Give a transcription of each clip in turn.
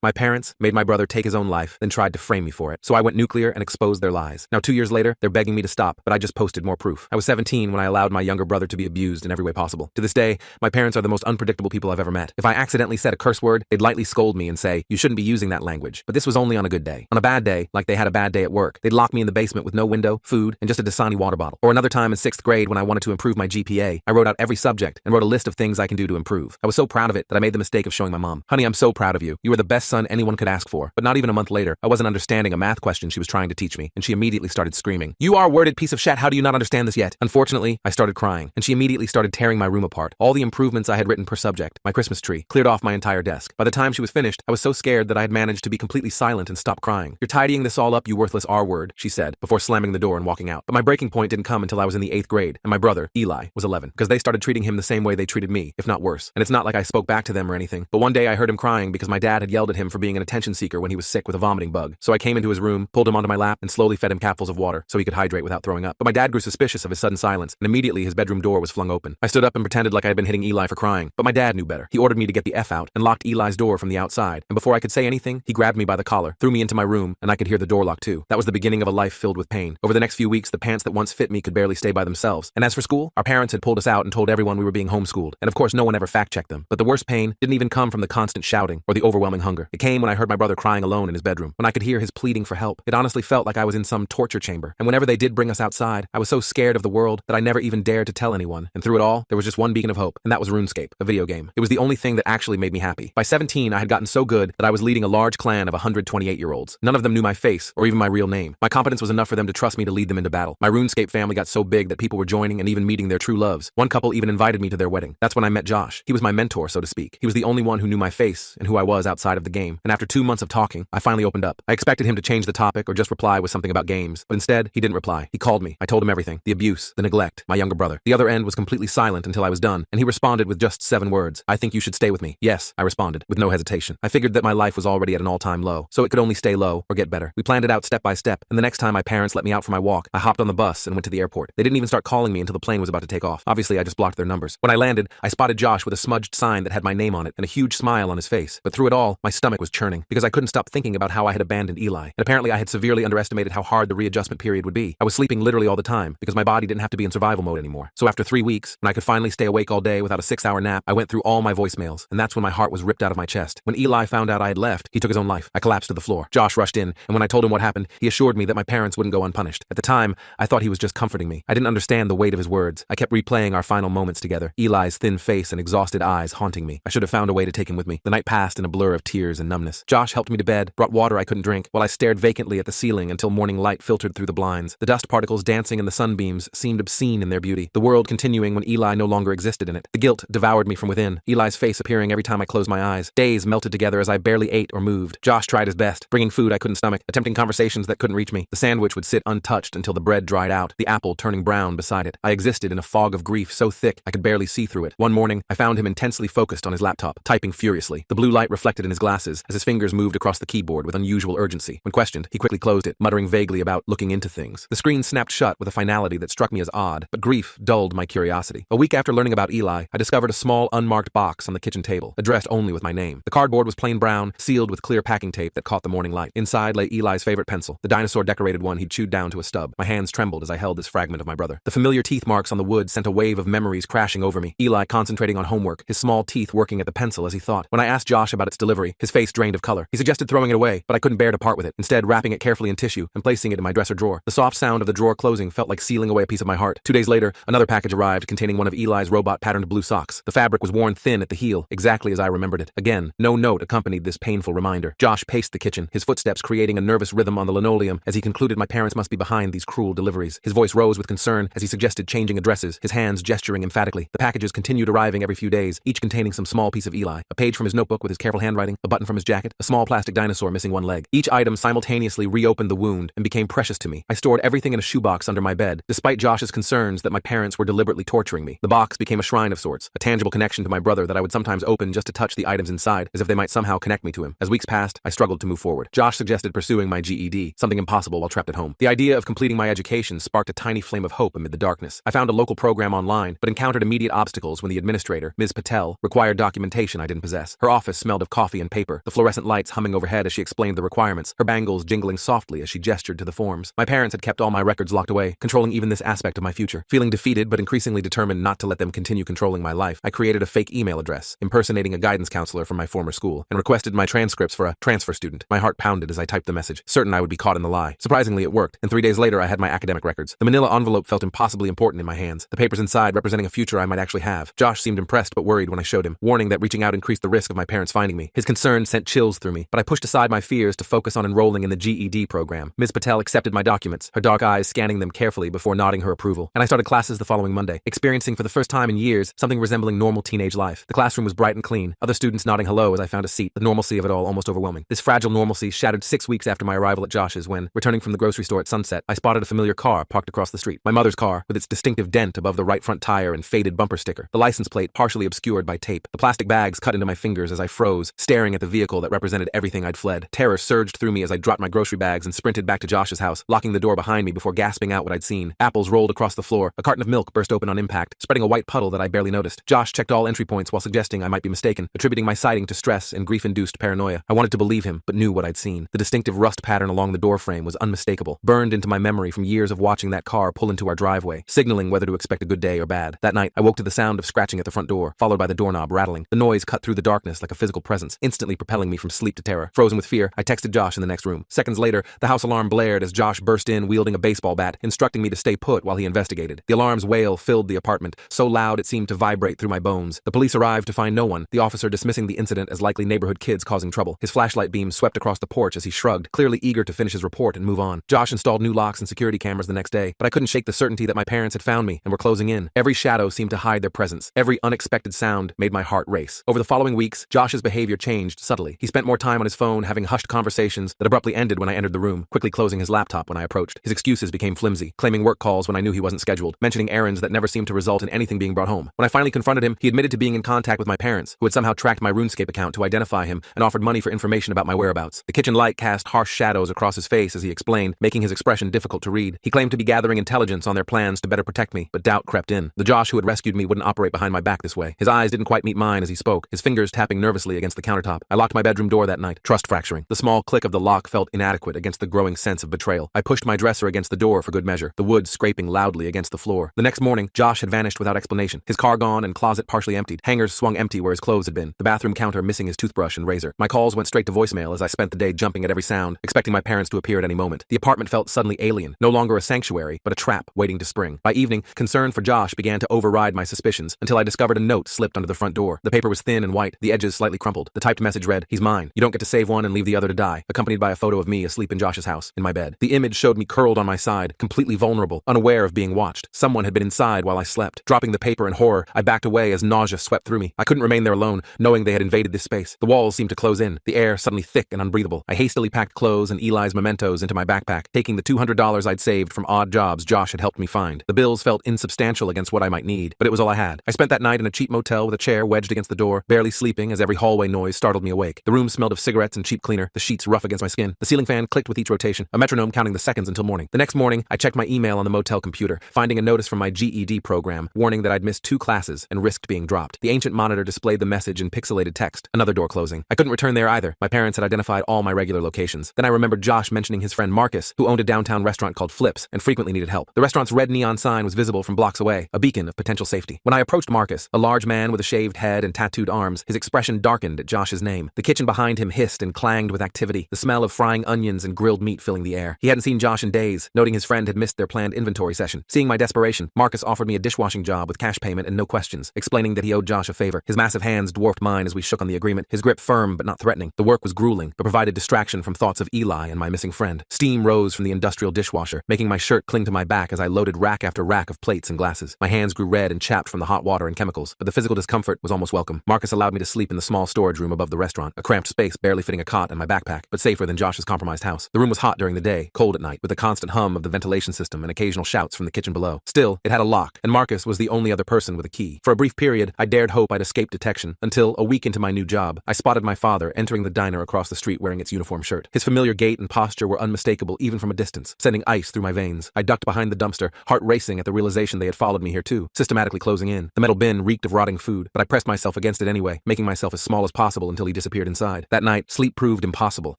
My parents made my brother take his own life, then tried to frame me for it. So I went nuclear and exposed their lies. Now 2 years later, they're begging me to stop, but I just posted more proof. I was 17 when I allowed my younger brother to be abused in every way possible. To this day, my parents are the most unpredictable people I've ever met. If I accidentally said a curse word, they'd lightly scold me and say, "You shouldn't be using that language." But this was only on a good day. On a bad day, like they had a bad day at work, they'd lock me in the basement with no window, food, and just a Dasani water bottle. Or another time in 6th grade when I wanted to improve my GPA, I wrote out every subject and wrote a list of things I can do to improve. I was so proud of it that I made the mistake of showing my mom. "Honey, I'm so proud of you. You were the best son anyone could ask for." But not even a month later, I wasn't understanding a math question she was trying to teach me, and she immediately started screaming, "You R-worded piece of shit, how do you not understand this yet?" Unfortunately, I started crying, and she immediately started tearing my room apart. All the improvements I had written per subject, my Christmas tree, cleared off my entire desk. By the time she was finished, I was so scared that I had managed to be completely silent and stop crying. "You're tidying this all up, you worthless R-word," she said, before slamming the door and walking out. But my breaking point didn't come until I was in the 8th grade, and my brother, Eli, was 11, because they started treating him the same way they treated me, if not worse. And it's not like I spoke back to them or anything, but one day I heard him crying because my dad had yelled at him for being an attention seeker when he was sick with a vomiting bug. So I came into his room, pulled him onto my lap, and slowly fed him capfuls of water so he could hydrate without throwing up. But my dad grew suspicious of his sudden silence, and immediately his bedroom door was flung open. I stood up and pretended like I had been hitting Eli for crying, but my dad knew better. He ordered me to get the F out and locked Eli's door from the outside, and before I could say anything, he grabbed me by the collar, threw me into my room, and I could hear the door lock too. That was the beginning of a life filled with pain. Over the next few weeks, the pants that once fit me could barely stay by themselves. And as for school, our parents had pulled us out and told everyone we were being homeschooled, and of course no one ever fact-checked them. But the worst pain didn't even come from the constant shouting or the overwhelming hunger. It came when I heard my brother crying alone in his bedroom, when I could hear his pleading for help. It honestly felt like I was in some torture chamber, and whenever they did bring us outside, I was so scared of the world that I never even dared to tell anyone. And through it all, there was just one beacon of hope, and that was RuneScape, a video game. It was the only thing that actually made me happy. By 17, I had gotten so good that I was leading a large clan of 128-year-olds. None of them knew my face or even my real name. My competence was enough for them to trust me to lead them into battle. My RuneScape family got so big that people were joining and even meeting their true loves. One couple even invited me to their wedding. That's when I met Josh. He was my mentor, so to speak. He was the only one who knew my face and who I was outside of the game. And after 2 months of talking, I finally opened up. I expected him to change the topic or just reply with something about games, but instead, he didn't reply. He called me. I told him everything. The abuse, the neglect, my younger brother. The other end was completely silent until I was done, and he responded with just 7 words. "I think you should stay with me." "Yes," I responded, with no hesitation. I figured that my life was already at an all-time low, so it could only stay low or get better. We planned it out step by step, and the next time my parents let me out for my walk, I hopped on the bus and went to the airport. They didn't even start calling me until the plane was about to take off. Obviously, I just blocked their numbers. When I landed, I spotted Josh with a smudged sign that had my name on it and a huge smile on his face. But through it all, my stomach was churning because I couldn't stop thinking about how I had abandoned Eli. And apparently I had severely underestimated how hard the readjustment period would be. I was sleeping literally all the time because my body didn't have to be in survival mode anymore. So after 3 weeks, when I could finally stay awake all day without a 6-hour nap, I went through all my voicemails, and that's when my heart was ripped out of my chest. When Eli found out I had left, he took his own life. I collapsed to the floor. Josh rushed in, and when I told him what happened, he assured me that my parents wouldn't go unpunished. At the time, I thought he was just comforting me. I didn't understand the weight of his words. I kept replaying our final moments together, Eli's thin face and exhausted eyes haunting me. I should have found a way to take him with me. The night passed in a blur of tears and numbness. Josh helped me to bed, brought water I couldn't drink, while I stared vacantly at the ceiling until morning light filtered through the blinds. The dust particles dancing in the sunbeams seemed obscene in their beauty, the world continuing when Eli no longer existed in it. The guilt devoured me from within, Eli's face appearing every time I closed my eyes. Days melted together as I barely ate or moved. Josh tried his best, bringing food I couldn't stomach, attempting conversations that couldn't reach me. The sandwich would sit untouched until the bread dried out, the apple turning brown beside it. I existed in a fog of grief so thick I could barely see through it. One morning, I found him intensely focused on his laptop, typing furiously. The blue light reflected in his glasses as his fingers moved across the keyboard with unusual urgency. When questioned, he quickly closed it, muttering vaguely about looking into things. The screen snapped shut with a finality that struck me as odd, but grief dulled my curiosity. A week after learning about Eli, I discovered a small, unmarked box on the kitchen table, addressed only with my name. The cardboard was plain brown, sealed with clear packing tape that caught the morning light. Inside lay Eli's favorite pencil, the dinosaur-decorated one he'd chewed down to a stub. My hands trembled as I held this fragment of my brother. The familiar teeth marks on the wood sent a wave of memories crashing over me. Eli concentrating on homework, his small teeth working at the pencil as he thought. When I asked Josh about its delivery, his face drained of color. He suggested throwing it away, but I couldn't bear to part with it, instead wrapping it carefully in tissue and placing it in my dresser drawer. The soft sound of the drawer closing felt like sealing away a piece of my heart. 2 days later, another package arrived containing one of Eli's robot-patterned blue socks. The fabric was worn thin at the heel, exactly as I remembered it. Again, no note accompanied this painful reminder. Josh paced the kitchen, his footsteps creating a nervous rhythm on the linoleum as he concluded my parents must be behind these cruel deliveries. His voice rose with concern as he suggested changing addresses, his hands gesturing emphatically. The packages continued arriving every few days, each containing some small piece of Eli, a page from his notebook with his careful handwriting, a button from his jacket, a small plastic dinosaur missing one leg. Each item simultaneously reopened the wound and became precious to me. I stored everything in a shoebox under my bed, despite Josh's concerns that my parents were deliberately torturing me. The box became a shrine of sorts, a tangible connection to my brother that I would sometimes open just to touch the items inside, as if they might somehow connect me to him. As weeks passed, I struggled to move forward. Josh suggested pursuing my GED, something impossible while trapped at home. The idea of completing my education sparked a tiny flame of hope amid the darkness. I found a local program online, but encountered immediate obstacles when the administrator, Ms. Patel, required documentation I didn't possess. Her office smelled of coffee and paper, paper, the fluorescent lights humming overhead as she explained the requirements, her bangles jingling softly as she gestured to the forms. My parents had kept all my records locked away, controlling even this aspect of my future. Feeling defeated but increasingly determined not to let them continue controlling my life, I created a fake email address, impersonating a guidance counselor from my former school, and requested my transcripts for a transfer student. My heart pounded as I typed the message, certain I would be caught in the lie. Surprisingly, it worked, and 3 days later I had my academic records. The manila envelope felt impossibly important in my hands, the papers inside representing a future I might actually have. Josh seemed impressed but worried when I showed him, warning that reaching out increased the risk of my parents finding me. His concern sent chills through me, but I pushed aside my fears to focus on enrolling in the GED program. Ms. Patel accepted my documents, her dark eyes scanning them carefully before nodding her approval, and I started classes the following Monday, experiencing for the first time in years something resembling normal teenage life. The classroom was bright and clean, other students nodding hello as I found a seat, the normalcy of it all almost overwhelming. This fragile normalcy shattered 6 weeks after my arrival at Josh's when, returning from the grocery store at sunset, I spotted a familiar car parked across the street. My mother's car, with its distinctive dent above the right front tire and faded bumper sticker, the license plate partially obscured by tape. The plastic bags cut into my fingers as I froze, staring at the vehicle that represented everything I'd fled. Terror surged through me as I dropped my grocery bags and sprinted back to Josh's house, locking the door behind me before gasping out what I'd seen. Apples rolled across the floor, a carton of milk burst open on impact, spreading a white puddle that I barely noticed. Josh checked all entry points while suggesting I might be mistaken, attributing my sighting to stress and grief-induced paranoia. I wanted to believe him, but knew what I'd seen. The distinctive rust pattern along the door frame was unmistakable, burned into my memory from years of watching that car pull into our driveway, signaling whether to expect a good day or bad. That night, I woke to the sound of scratching at the front door, followed by the doorknob rattling. The noise cut through the darkness like a physical presence, instantly propelling me from sleep to terror. Frozen with fear, I texted Josh in the next room. Seconds later, the house alarm blared as Josh burst in wielding a baseball bat, instructing me to stay put while he investigated. The alarm's wail filled the apartment, so loud it seemed to vibrate through my bones. The police arrived to find no one, the officer dismissing the incident as likely neighborhood kids causing trouble. His flashlight beam swept across the porch as he shrugged, clearly eager to finish his report and move on. Josh installed new locks and security cameras the next day, but I couldn't shake the certainty that my parents had found me and were closing in. Every shadow seemed to hide their presence. Every unexpected sound made my heart race. Over the following weeks, Josh's behavior changed subtly. He spent more time on his phone, having hushed conversations that abruptly ended when I entered the room, quickly closing his laptop when I approached. His excuses became flimsy, claiming work calls when I knew he wasn't scheduled, mentioning errands that never seemed to result in anything being brought home. When I finally confronted him, he admitted to being in contact with my parents, who had somehow tracked my RuneScape account to identify him and offered money for information about my whereabouts. The kitchen light cast harsh shadows across his face as he explained, making his expression difficult to read. He claimed to be gathering intelligence on their plans to better protect me, but doubt crept in. The Josh who had rescued me wouldn't operate behind my back this way. His eyes didn't quite meet mine as he spoke, his fingers tapping nervously against the countertop. I locked my bedroom door that night, trust fracturing. The small click of the lock felt inadequate against the growing sense of betrayal. I pushed my dresser against the door for good measure, the wood scraping loudly against the floor. The next morning, Josh had vanished without explanation, his car gone and closet partially emptied, hangers swung empty where his clothes had been, the bathroom counter missing his toothbrush and razor. My calls went straight to voicemail as I spent the day jumping at every sound, expecting my parents to appear at any moment. The apartment felt suddenly alien, no longer a sanctuary, but a trap waiting to spring. By evening, concern for Josh began to override my suspicions until I discovered a note slipped under the front door. The paper was thin and white, the edges slightly crumpled. The typed message read, "He's mine. You don't get to save one and leave the other to die," accompanied by a photo of me asleep in Josh's house, in my bed. The image showed me curled on my side, completely vulnerable, unaware of being watched. Someone had been inside while I slept. Dropping the paper in horror, I backed away as nausea swept through me. I couldn't remain there alone, knowing they had invaded this space. The walls seemed to close in, the air suddenly thick and unbreathable. I hastily packed clothes and Eli's mementos into my backpack, taking the $200 I'd saved from odd jobs Josh had helped me find. The bills felt insubstantial against what I might need, but it was all I had. I spent that night in a cheap motel with a chair wedged against the door, barely sleeping as every hallway noise startled me awake. The room smelled of cigarettes and cheap cleaner, the sheets rough against my skin. The ceiling fan clicked with each rotation, a metronome counting the seconds until morning. The next morning, I checked my email on the motel computer, finding a notice from my GED program, warning that I'd missed 2 classes and risked being dropped. The ancient monitor displayed the message in pixelated text, another door closing. I couldn't return there either. My parents had identified all my regular locations. Then I remembered Josh mentioning his friend Marcus, who owned a downtown restaurant called Flips and frequently needed help. The restaurant's red neon sign was visible from blocks away, a beacon of potential safety. When I approached Marcus, a large man with a shaved head and tattooed arms, his expression darkened at Josh's name. The kitchen behind him hissed and clanged with activity, the smell of frying onions and grilled meat filling the air. He hadn't seen Josh in days, noting his friend had missed their planned inventory session. Seeing my desperation, Marcus offered me a dishwashing job with cash payment and no questions, explaining that he owed Josh a favor. His massive hands dwarfed mine as we shook on the agreement, his grip firm but not threatening. The work was grueling, but provided distraction from thoughts of Eli and my missing friend. Steam rose from the industrial dishwasher, making my shirt cling to my back as I loaded rack after rack of plates and glasses. My hands grew red and chapped from the hot water and chemicals, but the physical discomfort was almost welcome. Marcus allowed me to sleep in the small storage room above the restaurant, a cramped space barely fitting a cot and my backpack, but safer than Josh's compromised house. The room was hot during the day, cold at night, with the constant hum of the ventilation system and occasional shouts from the kitchen below. Still, it had a lock, and Marcus was the only other person with a key. For a brief period, I dared hope I'd escape detection, until, a week into my new job, I spotted my father entering the diner across the street wearing its uniform shirt. His familiar gait and posture were unmistakable even from a distance, sending ice through my veins. I ducked behind the dumpster, heart racing at the realization they had followed me here too, systematically closing in. The metal bin reeked of rotting food, but I pressed myself against it anyway, making myself as small as possible until he completely disappeared inside. That night, sleep proved impossible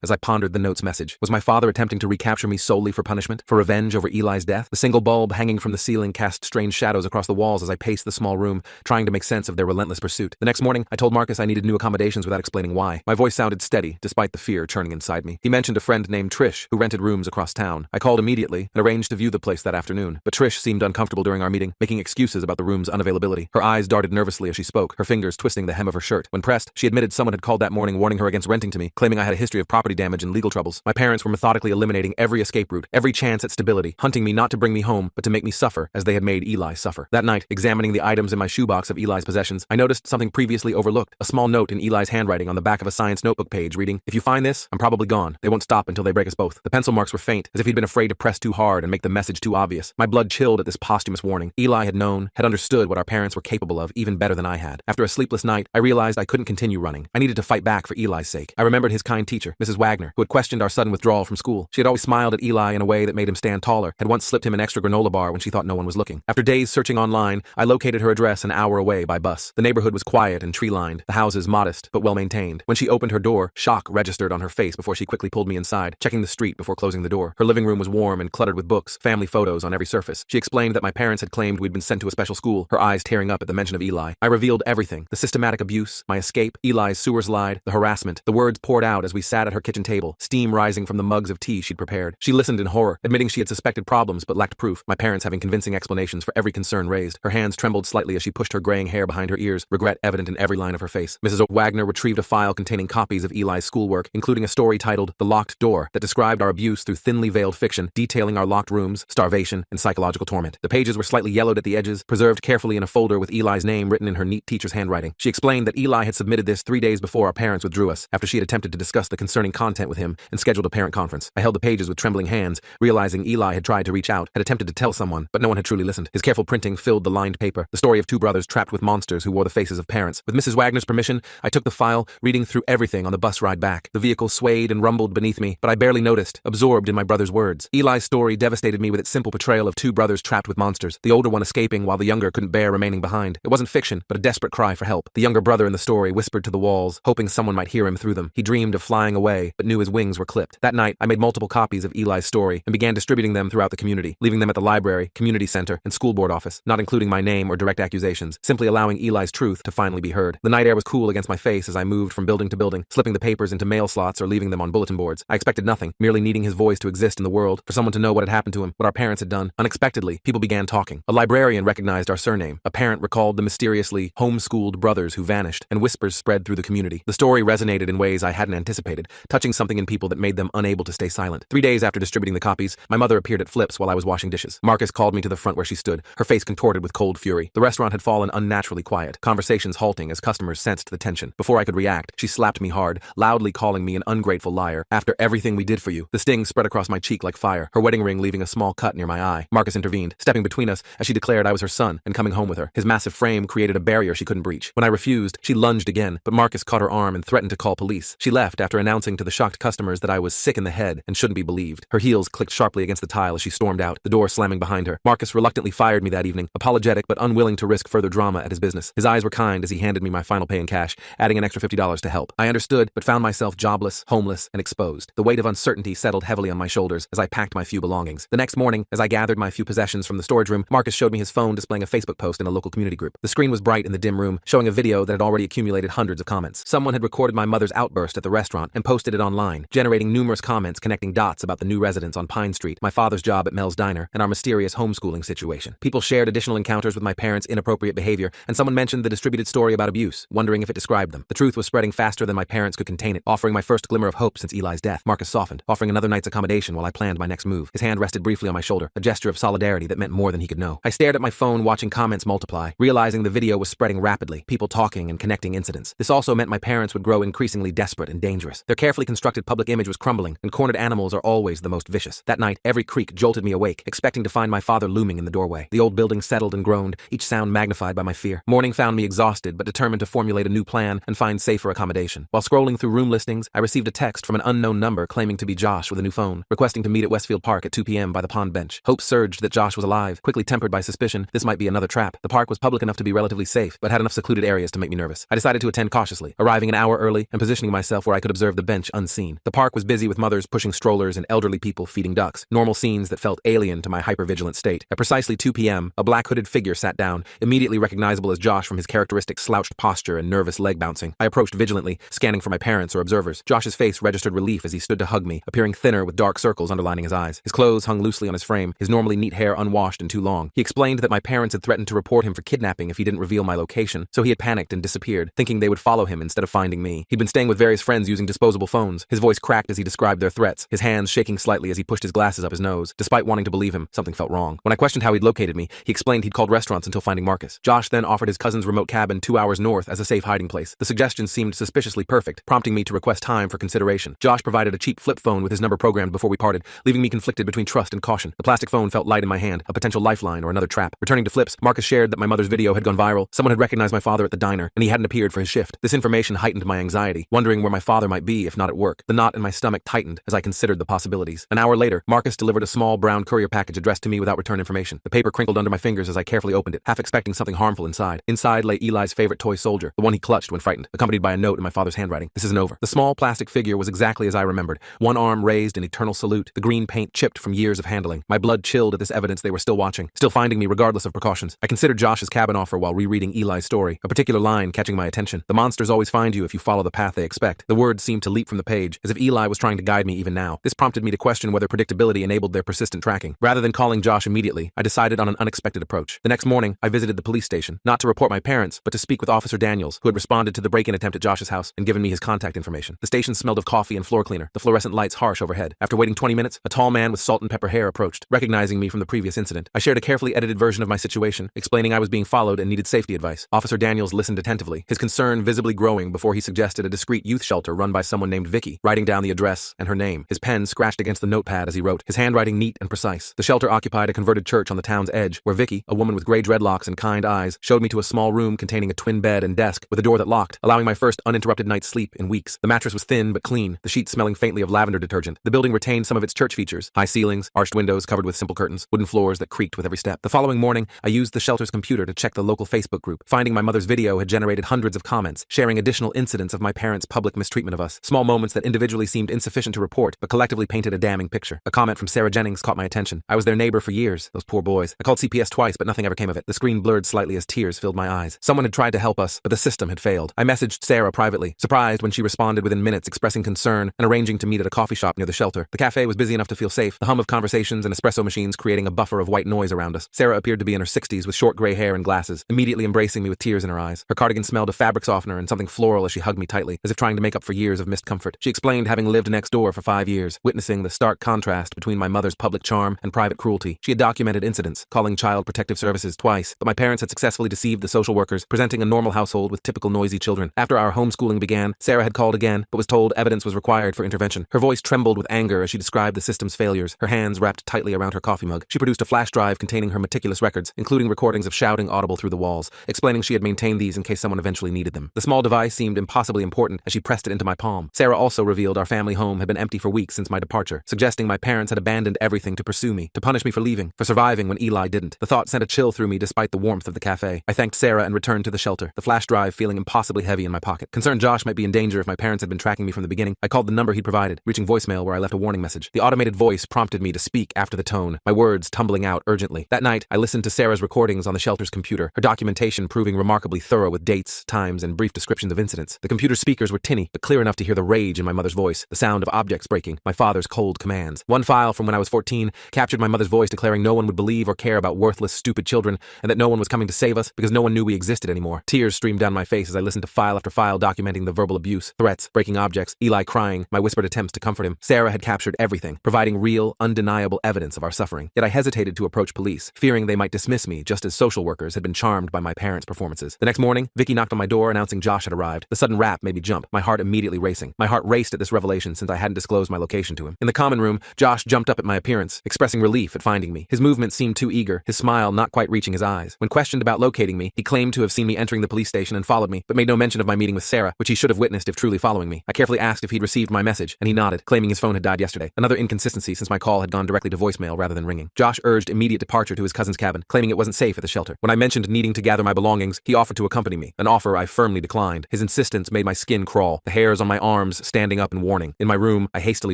as I pondered the note's message. Was my father attempting to recapture me solely for punishment? For revenge over Eli's death? The single bulb hanging from the ceiling cast strange shadows across the walls as I paced the small room, trying to make sense of their relentless pursuit. The next morning, I told Marcus I needed new accommodations without explaining why. My voice sounded steady, despite the fear churning inside me. He mentioned a friend named Trish, who rented rooms across town. I called immediately and arranged to view the place that afternoon, but Trish seemed uncomfortable during our meeting, making excuses about the room's unavailability. Her eyes darted nervously as she spoke, her fingers twisting the hem of her shirt. When pressed, she admitted someone had called that morning warning her against renting to me, claiming I had a history of property damage and legal troubles. My parents were methodically eliminating every escape route, every chance at stability, hunting me not to bring me home, but to make me suffer as they had made Eli suffer. That night, examining the items in my shoebox of Eli's possessions, I noticed something previously overlooked, a small note in Eli's handwriting on the back of a science notebook page reading, "If you find this, I'm probably gone. They won't stop until they break us both." The pencil marks were faint, as if he'd been afraid to press too hard and make the message too obvious. My blood chilled at this posthumous warning. Eli had known, had understood what our parents were capable of even better than I had. After a sleepless night, I realized I couldn't continue running. I needed to fight back for Eli's sake. I remembered his kind teacher, Mrs. Wagner, who had questioned our sudden withdrawal from school. She had always smiled at Eli in a way that made him stand taller, had once slipped him an extra granola bar when she thought no one was looking. After days searching online, I located her address an hour away by bus. The neighborhood was quiet and tree-lined, the houses modest but well-maintained. When she opened her door, shock registered on her face before she quickly pulled me inside, checking the street before closing the door. Her living room was warm and cluttered with books, family photos on every surface. She explained that my parents had claimed we'd been sent to a special school, her eyes tearing up at the mention of Eli. I revealed everything: the systematic abuse, my escape, Eli's sewer slide, the harassment. The words poured out as we sat at her kitchen table, steam rising from the mugs of tea she'd prepared. She listened in horror, admitting she had suspected problems but lacked proof, my parents having convincing explanations for every concern raised. Her hands trembled slightly as she pushed her graying hair behind her ears, regret evident in every line of her face. Mrs. Wagner retrieved a file containing copies of Eli's schoolwork, including a story titled "The Locked Door" that described our abuse through thinly veiled fiction, detailing our locked rooms, starvation, and psychological torment. The pages were slightly yellowed at the edges, preserved carefully in a folder with Eli's name written in her neat teacher's handwriting. She explained that Eli had submitted this 3 days before our parents withdrew us, after she had attempted to discuss the concerning content with him and scheduled a parent conference. I held the pages with trembling hands, realizing Eli had tried to reach out, had attempted to tell someone, but no one had truly listened. His careful printing filled the lined paper, the story of two brothers trapped with monsters who wore the faces of parents. With Mrs. Wagner's permission, I took the file, reading through everything on the bus ride back. The vehicle swayed and rumbled beneath me, but I barely noticed, absorbed in my brother's words. Eli's story devastated me with its simple portrayal of two brothers trapped with monsters, the older one escaping while the younger couldn't bear remaining behind. It wasn't fiction, but a desperate cry for help. The younger brother in the story whispered to the walls, hoping someone might hear him through them. He dreamed of flying away, but knew his wings were clipped. That night, I made multiple copies of Eli's story and began distributing them throughout the community, leaving them at the library, community center, and school board office, not including my name or direct accusations, simply allowing Eli's truth to finally be heard. The night air was cool against my face as I moved from building to building, slipping the papers into mail slots or leaving them on bulletin boards. I expected nothing, merely needing his voice to exist in the world, for someone to know what had happened to him, what our parents had done. Unexpectedly, people began talking. A librarian recognized our surname. A parent recalled the mysteriously homeschooled brothers who vanished, and whispers spread through the community. The story resonated in ways I hadn't anticipated, touching something in people that made them unable to stay silent. 3 days after distributing the copies, my mother appeared at Flips while I was washing dishes. Marcus called me to the front where she stood, her face contorted with cold fury. The restaurant had fallen unnaturally quiet, conversations halting as customers sensed the tension. Before I could react, she slapped me hard, loudly calling me an ungrateful liar. "After everything we did for you." The sting spread across my cheek like fire, her wedding ring leaving a small cut near my eye. Marcus intervened, stepping between us as she declared I was her son and coming home with her. His massive frame created a barrier she couldn't breach. When I refused, she lunged again, but Marcus caught her arm and threatened to call police. She left after announcing to the shocked customers that I was sick in the head and shouldn't be believed. Her heels clicked sharply against the tile as she stormed out, the door slamming behind her. Marcus reluctantly fired me that evening, apologetic but unwilling to risk further drama at his business. His eyes were kind as he handed me my final pay in cash, adding an extra $50 to help. I understood, but found myself jobless, homeless, and exposed. The weight of uncertainty settled heavily on my shoulders as I packed my few belongings. The next morning, as I gathered my few possessions from the storage room, Marcus showed me his phone displaying a Facebook post in a local community group. The screen was bright in the dim room, showing a video that had already accumulated hundreds of comments. Someone had recorded my mother's outburst at the restaurant and posted it online, generating numerous comments connecting dots about the new residence on Pine Street, my father's job at Mel's Diner, and our mysterious homeschooling situation. People shared additional encounters with my parents' inappropriate behavior, and someone mentioned the distributed story about abuse, wondering if it described them. The truth was spreading faster than my parents could contain it, offering my first glimmer of hope since Eli's death. Marcus softened, offering another night's accommodation while I planned my next move. His hand rested briefly on my shoulder, a gesture of solidarity that meant more than he could know. I stared at my phone, watching comments multiply, realizing the video was spreading rapidly, people talking and connecting incidents. This also meant my parents would grow increasingly desperate and dangerous. Their carefully constructed public image was crumbling, and cornered animals are always the most vicious. That night, every creak jolted me awake, expecting to find my father looming in the doorway. The old building settled and groaned, each sound magnified by my fear. Morning found me exhausted, but determined to formulate a new plan and find safer accommodation. While scrolling through room listings, I received a text from an unknown number claiming to be Josh with a new phone, requesting to meet at Westfield Park at 2 p.m. by the pond bench. Hope surged that Josh was alive, quickly tempered by suspicion this might be another trap. The park was public enough to be relatively safe, but had enough secluded areas to make me nervous. I decided to attend cautiously, arriving arriving an hour early and positioning myself where I could observe the bench unseen. The park was busy with mothers pushing strollers and elderly people feeding ducks, normal scenes that felt alien to my hypervigilant state. At precisely 2 p.m., a black hooded figure sat down, immediately recognizable as Josh from his characteristic slouched posture and nervous leg bouncing. I approached vigilantly, scanning for my parents or observers. Josh's face registered relief as he stood to hug me, appearing thinner with dark circles underlining his eyes. His clothes hung loosely on his frame, his normally neat hair unwashed and too long. He explained that my parents had threatened to report him for kidnapping if he didn't reveal my location, so he had panicked and disappeared, thinking they would follow him instead of finding me. He'd been staying with various friends using disposable phones. His voice cracked as he described their threats, his hands shaking slightly as he pushed his glasses up his nose. Despite wanting to believe him, something felt wrong. When I questioned how he'd located me, he explained he'd called restaurants until finding Marcus. Josh then offered his cousin's remote cabin 2 hours north as a safe hiding place. The suggestion seemed suspiciously perfect, prompting me to request time for consideration. Josh provided a cheap flip phone with his number programmed before we parted, leaving me conflicted between trust and caution. The plastic phone felt light in my hand, a potential lifeline or another trap. Returning to flips, Marcus shared that my mother's video had gone viral. Someone had recognized my father at the diner, and he hadn't appeared for his shift. This information heightened my anxiety, wondering where my father might be if not at work. The knot in my stomach tightened as I considered the possibilities. An hour later, Marcus delivered a small brown courier package addressed to me without return information. The paper crinkled under my fingers as I carefully opened it, half expecting something harmful inside. Inside lay Eli's favorite toy soldier, the one he clutched when frightened, accompanied by a note in my father's handwriting. This isn't over. The small plastic figure was exactly as I remembered, one arm raised in eternal salute, the green paint chipped from years of handling. My blood chilled at this evidence they were still watching, still finding me regardless of precautions. I considered Josh's cabin offer while rereading Eli's story, a particular line catching my attention. The monsters always find you if you follow the path they expect. The words seemed to leap from the page, as if Eli was trying to guide me even now. This prompted me to question whether predictability enabled their persistent tracking. Rather than calling Josh immediately, I decided on an unexpected approach. The next morning, I visited the police station, not to report my parents, but to speak with Officer Daniels, who had responded to the break-in attempt at Josh's house and given me his contact information. The station smelled of coffee and floor cleaner, the fluorescent lights harsh overhead. After waiting 20 minutes, a tall man with salt and pepper hair approached. Recognizing me from the previous incident, I shared a carefully edited version of my situation, explaining I was being followed and needed safety advice. Officer Daniels listened attentively, his concern visibly growing before he suggested a discreet youth shelter run by someone named Vicky, writing down the address and her name. His pen scratched against the notepad as he wrote, his handwriting neat and precise. The shelter occupied a converted church on the town's edge, where Vicky, a woman with gray dreadlocks and kind eyes, showed me to a small room containing a twin bed and desk with a door that locked, allowing my first uninterrupted night's sleep in weeks. The mattress was thin but clean, the sheets smelling faintly of lavender detergent. The building retained some of its church features, high ceilings, arched windows covered with simple curtains, wooden floors that creaked with every step. The following morning, I used the shelter's computer to check the local Facebook group. Finding my mother's video had generated hundreds of comments, sharing additional incidents of my parents' public mistreatment of us. Small moments that individually seemed insufficient to report, but collectively painted a damning picture. A comment from Sarah Jennings caught my attention. I was their neighbor for years, those poor boys. I called CPS twice, but nothing ever came of it. The screen blurred slightly as tears filled my eyes. Someone had tried to help us, but the system had failed. I messaged Sarah privately, surprised when she responded within minutes, expressing concern and arranging to meet at a coffee shop near the shelter. The cafe was busy enough to feel safe, the hum of conversations and espresso machines creating a buffer of white noise around us. Sarah appeared to be in her 60s with short gray hair and glasses, immediately embracing me with tears in her eyes. Her cardigan smelled of fabric softener and something floral as she hugged me tightly, as if trying to make up for years of missed comfort. She explained having lived next door for 5 years, witnessing the stark contrast between my mother's public charm and private cruelty. She had documented incidents, calling Child Protective Services twice, but my parents had successfully deceived the social workers, presenting a normal household with typical noisy children. After our homeschooling began, Sarah had called again, but was told evidence was required for intervention. Her voice trembled with anger as she described the system's failures, her hands wrapped tightly around her coffee mug. She produced a flash drive containing her meticulous records, including recordings of shouting audible through the walls, explaining she had maintained these in case someone eventually needed them. The small device seemed impossibly important as she pressed it into my palm. Sarah also revealed our family home had been empty for weeks since my departure, suggesting my parents had abandoned everything to pursue me, to punish me for leaving, for surviving when Eli didn't. The thought sent a chill through me despite the warmth of the cafe. I thanked Sarah and returned to the shelter, the flash drive feeling impossibly heavy in my pocket. Concerned Josh might be in danger if my parents had been tracking me from the beginning, I called the number he'd provided, reaching voicemail where I left a warning message. The automated voice prompted me to speak after the tone, my words tumbling out urgently. That night, I listened to Sarah's recordings on the shelter's computer, her documentation proving remarkably thorough with dates, times, and brief descriptions of incidents. The computer speakers were tinny, but clear enough to hear the rage in my mother's voice, the sound of objects breaking, my father's cold commands. One file from when I was 14 captured my mother's voice declaring no one would believe or care about worthless, stupid children, and that no one was coming to save us because no one knew we existed anymore. Tears streamed down my face as I listened to file after file documenting the verbal abuse, threats, breaking objects, Eli crying, my whispered attempts to comfort him. Sarah had captured everything, providing real, undeniable evidence of our suffering. Yet I hesitated to approach police, fearing they might dismiss me just as social workers had been charmed by my parents' performances. The next morning, Vicky knocked on my door announcing Josh had arrived. The sudden rap made me jump, my heart immediately racing. My heart raced at this revelation since I hadn't disclosed my location to him. In the common room, Josh jumped up at my appearance, expressing relief at finding me. His movements seemed too eager, his smile not quite reaching his eyes. When questioned about locating me, he claimed to have seen me entering the police station and followed me, but made no mention of my meeting with Sarah, which he should have witnessed if truly following me. I carefully asked if he'd received my message, and he nodded, claiming his phone had died yesterday. Another inconsistency since my call had gone directly to voicemail rather than ringing. Josh urged immediate departure to his cousin's cabin, claiming it wasn't safe at the shelter. When I mentioned needing to gather my belongings, he offered to accompany me, an offer I firmly declined. His insistence made my skin crawl, the hairs on my arms standing up in warning. In my room, I hastily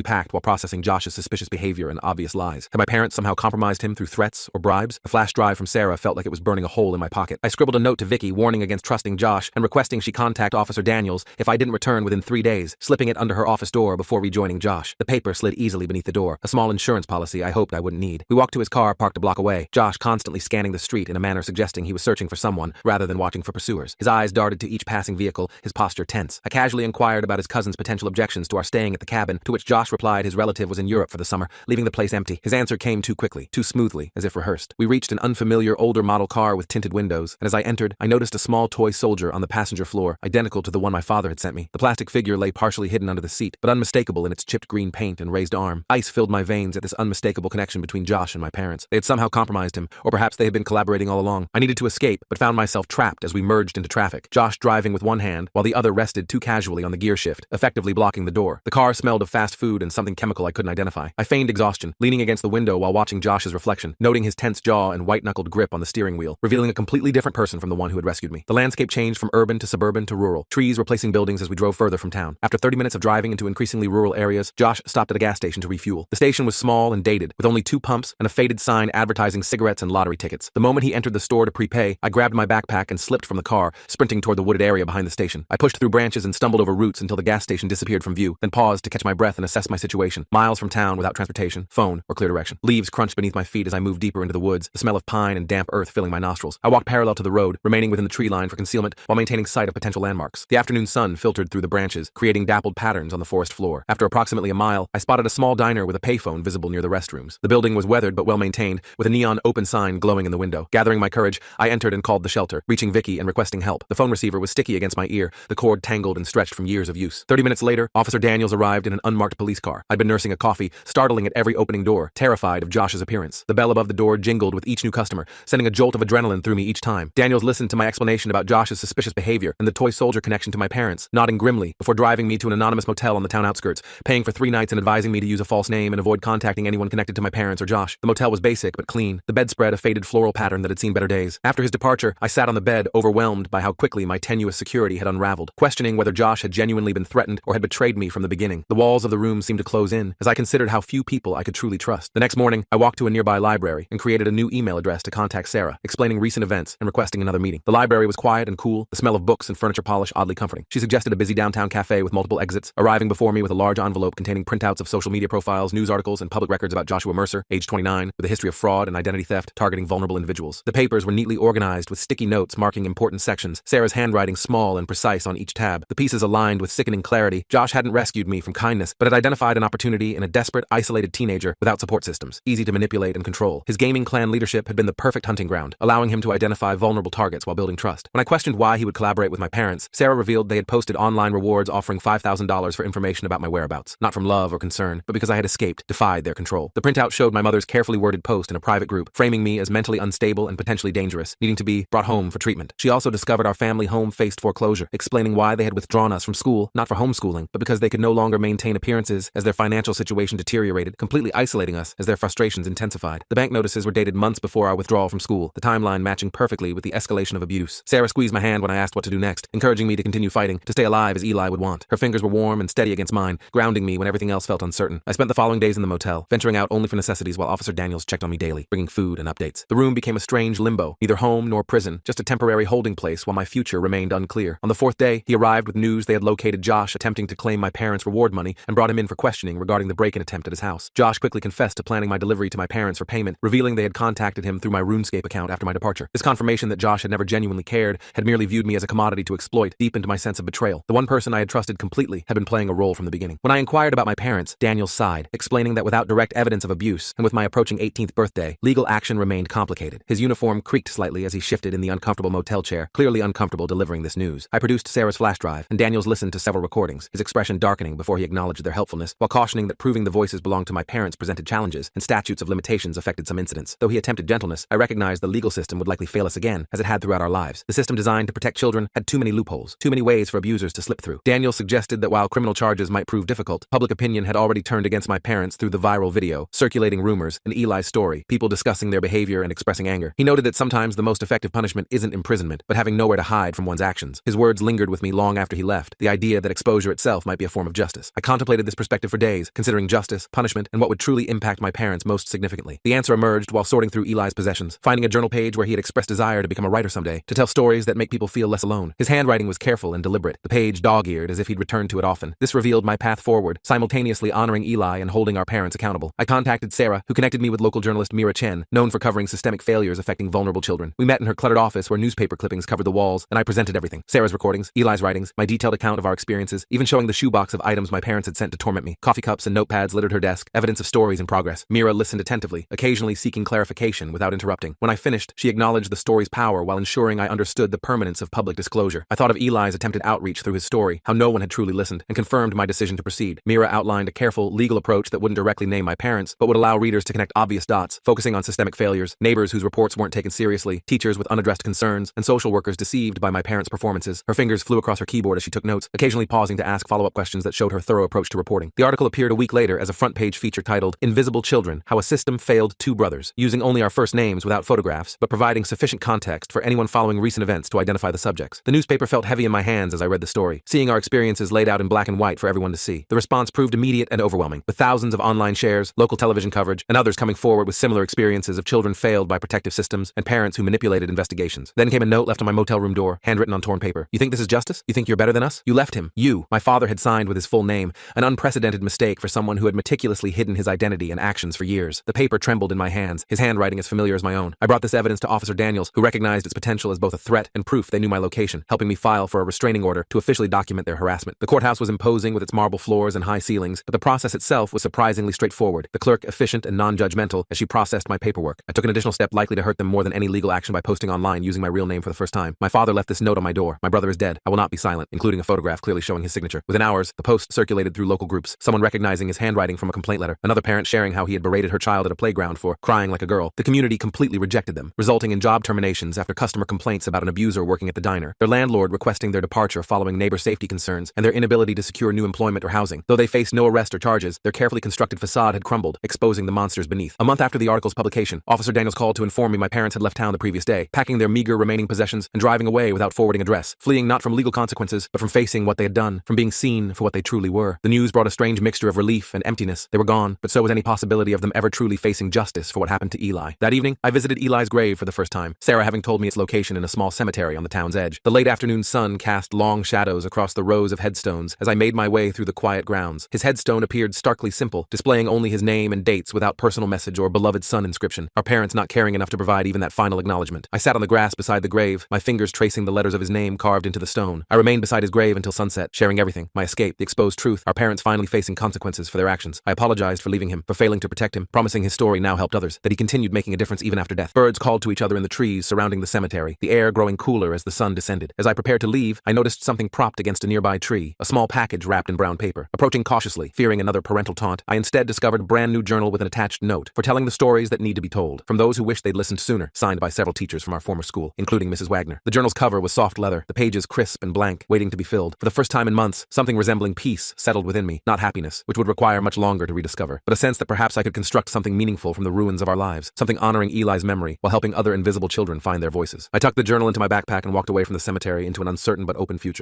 packed while processing Josh's suspicious behavior and obvious lies. Had my parents somehow compromised him through threats or bribes? The flash drive from Sarah felt like it was burning a hole in my pocket. I scribbled a note to Vicky warning against trusting Josh and requesting she contact Officer Daniels if I didn't return within 3 days, slipping it under her office door before rejoining Josh. The paper slid easily beneath the door, a small insurance policy I hoped I wouldn't need. We walked to his car parked a block away, Josh constantly scanning the street in a manner suggesting he was searching for someone rather than watching for pursuers. His eyes darted to each passing vehicle, his posture tense. I casually inquired about his cousin's potential objections to our staying at the cabin, to which Josh replied his relative was in Europe for the summer, leaving the place empty. His answer came too quickly, too smoothly, as if rehearsed. We reached an unfamiliar older model car with tinted windows, and as I entered, I noticed a small toy soldier on the passenger floor, identical to the one my father had sent me. The plastic figure lay partially hidden under the seat, but unmistakable in its chipped green paint and raised arm. Ice filled my veins at this unmistakable connection between Josh and my parents. They had somehow compromised him, or perhaps they had been collaborating all along. I needed to escape, but found myself trapped as we merged into traffic, Josh driving with one hand, while the other rested too casually on the gear shift, effectively blocking the door. The car smelled of fast food and something chemical I couldn't identify. I feigned exhaustion, leaning against the window while watching Josh's reflection, noting his tense jaw and white-knuckled grip on the steering wheel, revealing a completely different person from the one who had rescued me. The landscape changed from urban to suburban to rural, trees replacing buildings as we drove further from town. After 30 minutes of driving into increasingly rural areas, Josh stopped at a gas station to refuel. The station was small and dated, with only 2 pumps and a faded sign advertising cigarettes and lottery tickets. The moment he entered the store to prepay, I grabbed my backpack and slipped from the car, sprinting toward the wooded area behind the station. I pushed through branches and stumbled over roots until the gas station disappeared from view, then paused to catch my breath and assess my situation. Miles from town without transportation, phone, or clear direction. Leaves crunched beneath my feet as I moved deeper into the woods, the smell of pine and damp earth filling my nostrils. I walked parallel to the road, remaining within the tree line for concealment while maintaining sight of potential landmarks. The afternoon sun filtered through the branches, creating dappled patterns on the forest floor. After approximately a mile, I spotted a small diner with a payphone visible near the restrooms. The building was weathered but well maintained, with a neon open sign glowing in the window. Gathering my courage, I entered and called the shelter, reaching Vicky and requesting help. The phone receiver was sticky against my ear, the cord tangled and stretched from years of use. 30 minutes later, Officer Daniels arrived in an unmarked police car. I'd been nursing a coffee, startling at every opening door, terrified of Josh's appearance. The bell above the door jingled with each new customer, sending a jolt of adrenaline through me each time. Daniels listened to my explanation about Josh's suspicious behavior and the toy soldier connection to my parents, nodding grimly before driving me to an anonymous motel on the town outskirts, paying for 3 nights and advising me to use a false name and avoid contacting anyone connected to my parents or Josh. The motel was basic but clean, the bedspread a faded floral pattern that had seen better days. After his departure, I sat on the bed, overwhelmed by how quickly my tenuous security had unraveled, questioning whether Josh had genuinely been threatened or had betrayed me from the beginning. The walls of the room seemed to close in, as I considered how few people I could truly trust. The next morning, I walked to a nearby library and created a new email address to contact Sarah, explaining recent events and requesting another meeting. The library was quiet and cool, the smell of books and furniture polish oddly comforting. She suggested a busy downtown cafe with multiple exits, arriving before me with a large envelope containing printouts of social media profiles, news articles, and public records about Joshua Mercer, age 29, with a history of fraud and identity theft targeting vulnerable individuals. The papers were neatly organized with sticky notes marking important sections, Sarah's handwriting small and precise on each tab. The pieces aligned with sickening clarity. Josh hadn't rescued me from kindness, but had identified an opportunity in a desperate, isolated teenager without support systems, easy to manipulate and control. His gaming clan leadership had been the perfect hunting ground, allowing him to identify vulnerable targets while building trust. When I questioned why he would collaborate with my parents, Sarah revealed they had posted online rewards offering $5,000 for information about my whereabouts, not from love or concern, but because I had escaped, defied their control. The printout showed my mother's carefully worded post in a private group, framing me as mentally unstable and potentially dangerous, needing to be brought home for treatment. She also discovered our family home faced foreclosure, explaining why they had withdrawn us from school, not for homeschooling, but because they could no longer maintain appearances as their financial situation deteriorated, completely isolating us as their frustrations intensified. The bank notices were dated months before our withdrawal from school, the timeline matching perfectly with the escalation of abuse. Sarah squeezed my hand when I asked what to do next, encouraging me to continue fighting, to stay alive as Eli would want. Her fingers were warm and steady against mine, grounding me when everything else felt uncertain. I spent the following days in the motel, venturing out only for necessities while Officer Daniels checked on me daily, bringing food and updates. The room became a strange limbo, neither home nor prison, just a temporary holding place while my future remained unclear. On the 4th day, he arrived with news they had located Josh attempting to claim my parents' reward money and brought him in for questioning regarding the break-in attempt at his house. Josh quickly confessed to planning my delivery to my parents for payment, revealing they had contacted him through my RuneScape account after my departure. This confirmation that Josh had never genuinely cared, had merely viewed me as a commodity to exploit, deepened my sense of betrayal. The one person I had trusted completely had been playing a role from the beginning. When I inquired about my parents, Daniel sighed, explaining that without direct evidence of abuse, and with my approaching 18th birthday, legal action remained complicated. His uniform creaked slightly as he shifted in the uncomfortable motel chair, clearly uncomfortable delivering this news. I produced Sarah's flash drive, and Daniels listened to several recordings, his expression darkening before he acknowledged their helpfulness, while cautioning that proving the voices belonged to my parents presented challenges, and statutes of limitations affected some incidents. Though he attempted gentleness, I recognized the legal system would likely fail us again, as it had throughout our lives. The system designed to protect children had too many loopholes, too many ways for abusers to slip through. Daniel suggested that while criminal charges might prove difficult, public opinion had already turned against my parents through the viral video, circulating rumors, and Eli's story, people discussing their behavior and expressing anger. He noted that sometimes the most effective punishment isn't imprisonment, but having nowhere to hide from one's actions. His words lingered lingered with me long after he left, the idea that exposure itself might be a form of justice. I contemplated this perspective for days, considering justice, punishment, and what would truly impact my parents most significantly. The answer emerged while sorting through Eli's possessions, finding a journal page where he had expressed desire to become a writer someday, to tell stories that make people feel less alone. His handwriting was careful and deliberate, the page dog-eared as if he'd returned to it often. This revealed my path forward, simultaneously honoring Eli and holding our parents accountable. I contacted Sarah, who connected me with local journalist Mira Chen, known for covering systemic failures affecting vulnerable children. We met in her cluttered office where newspaper clippings covered the walls, and I presented everything. Sarah's recordings, Eli's writings, my detailed account of our experiences, even showing the shoebox of items my parents had sent to torment me. Coffee cups and notepads littered her desk, evidence of stories in progress. Mira listened attentively, occasionally seeking clarification without interrupting. When I finished, she acknowledged the story's power while ensuring I understood the permanence of public disclosure. I thought of Eli's attempted outreach through his story, how no one had truly listened, and confirmed my decision to proceed. Mira outlined a careful, legal approach that wouldn't directly name my parents, but would allow readers to connect obvious dots, focusing on systemic failures, neighbors whose reports weren't taken seriously, teachers with unaddressed concerns, and social workers deceived by my parents' performances. Her fingers flew across her keyboard as she took notes, occasionally pausing to ask follow-up questions that showed her thorough approach to reporting. The article appeared a week later as a front-page feature titled, "Invisible Children, How a System Failed Two Brothers," using only our first names without photographs, but providing sufficient context for anyone following recent events to identify the subjects. The newspaper felt heavy in my hands as I read the story, seeing our experiences laid out in black and white for everyone to see. The response proved immediate and overwhelming, with thousands of online shares, local television coverage, and others coming forward with similar experiences of children failed by protective systems and parents who manipulated investigations. Then came a note left on my motel room door, handwritten on torn paper. "You think this is justice? You think you're better than us? You left him. You." My father had signed with his full name, an unprecedented mistake for someone who had meticulously hidden his identity and actions for years. The paper trembled in my hands, his handwriting as familiar as my own. I brought this evidence to Officer Daniels, who recognized its potential as both a threat and proof they knew my location, helping me file for a restraining order to officially document their harassment. The courthouse was imposing with its marble floors and high ceilings, but the process itself was surprisingly straightforward, the clerk efficient and non-judgmental as she processed my paperwork. I took an additional step likely to hurt them more than any legal action by posting online using my real name for the first time. My father left this note on my door: "My brother is dead. I will not be silent," including a photograph clearly showing his signature. Within hours, the post circulated through local groups, someone recognizing his handwriting from a complaint letter, another parent sharing how he had berated her child at a playground for crying like a girl. The community completely rejected them, resulting in job terminations after customer complaints about an abuser working at the diner, their landlord requesting their departure following neighbor safety concerns, and their inability to secure new employment or housing. Though they faced no arrest or charges, their carefully constructed facade had crumbled, exposing the monsters beneath. A month after the article's publication, Officer Daniels called to inform me my parents had left town the previous day, packing their meager remaining possessions and driving away without forwarding address, fleeing not from legal consequences, but from facing what they had done, from being seen for what they truly were. The news brought a strange mixture of relief and emptiness. They were gone, but so was any possibility of them ever truly facing justice for what happened to Eli. That evening, I visited Eli's grave for the first time, Sarah having told me its location in a small cemetery on the town's edge. The late afternoon sun cast long shadows across the rows of headstones as I made my way through the quiet grounds. His headstone appeared starkly simple, displaying only his name and dates without personal message or beloved son inscription, our parents not caring enough to provide even that final acknowledgement. I sat on the grass beside the grave, my fingers tracing the letters of his name carved into the stone. I remained beside his grave until sunset, sharing everything: my escape, the exposed truth, our parents finally facing consequences for their actions. I apologized for leaving him, for failing to protect him, promising his story now helped others, that he continued making a difference even after death. Birds called to each other in the trees surrounding the cemetery, the air growing cooler as the sun descended. As I prepared to leave, I noticed something propped against a nearby tree, a small package wrapped in brown paper. Approaching cautiously, fearing another parental taunt, I instead discovered a brand new journal with an attached note, foretelling the stories that need to be told, from those who wish they'd listened sooner, signed by several teachers from our former school, including Mrs. Wagner. The journal's cover was soft leather, the pages crisp and blank, waiting to be filled. For the first time in months, something resembling peace settled within me, not happiness, which would require much longer to rediscover, but a sense that perhaps I could construct something meaningful from the ruins of our lives, something honoring Eli's memory while helping other invisible children find their voices. I tucked the journal into my backpack and walked away from the cemetery into an uncertain but open future.